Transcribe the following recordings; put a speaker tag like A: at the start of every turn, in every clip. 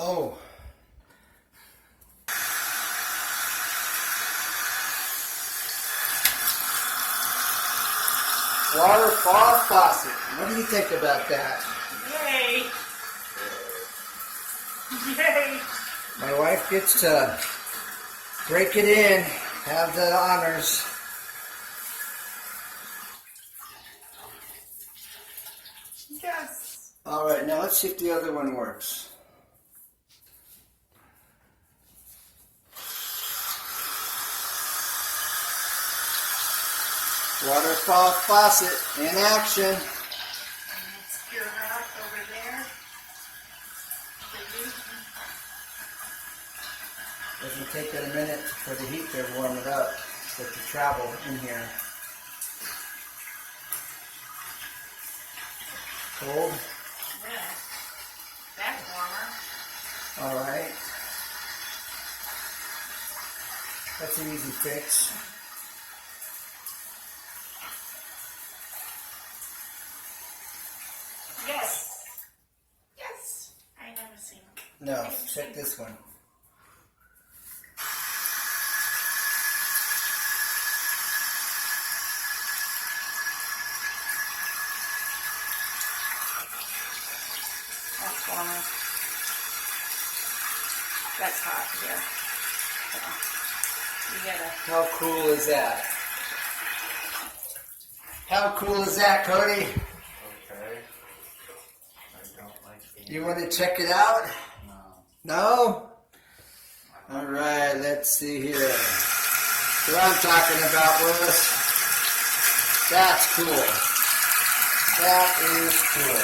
A: Oh. Waterfall Faucet. What do you think about that?
B: Yay! Yay!
A: My wife gets to break it in, have the honors.
B: Yes.
A: All right, now let's see if the other one works. Waterfall Faucet in action.
B: Let's cure her up over there.
A: Doesn't take it a minute for the heat to warm it up, for it to travel in here. Cold?
B: Yeah. That's warmer.
A: All right. That's an easy fix.
B: Yes. Yes. I never seen.
A: No, check this one.
B: That's warmer. That's hot here. So you gotta.
A: How cool is that? How cool is that, Cody?
C: Okay. I don't like it.
A: You want to check it out?
C: No.
A: No? All right, let's see here. What I'm talking about, Willis. That's cool. That is cool.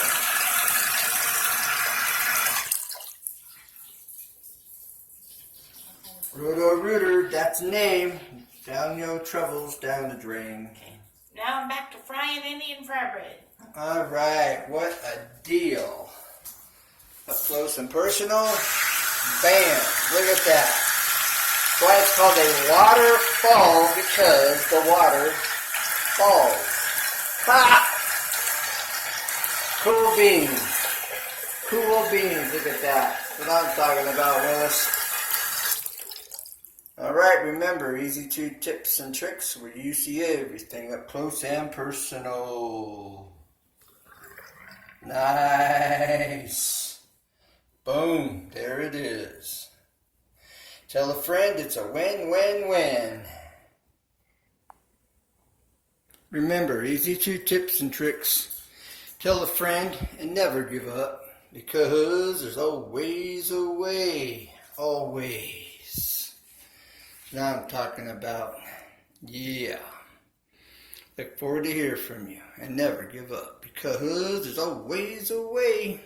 A: Roto-Rooter, that's the name. Down your troubles, down the drain.
B: Now I'm back to frying Indian fry bread.
A: All right, what a deal. Up close and personal. Bam, look at that. That's why it's called a waterfall, because the water falls. Ha! Cool beans. Cool beans, look at that. That's what I'm talking about, Willis. All right, remember, Easy Tips and Tricks, where you see everything up close and personal. Nice. Boom, there it is. Tell a friend it's a win-win-win. Remember, Easy Tips and Tricks. Tell a friend and never give up, because there's always a way. Always. Now I'm talking about, yeah. Look forward to hear from you and never give up, because there's always a way.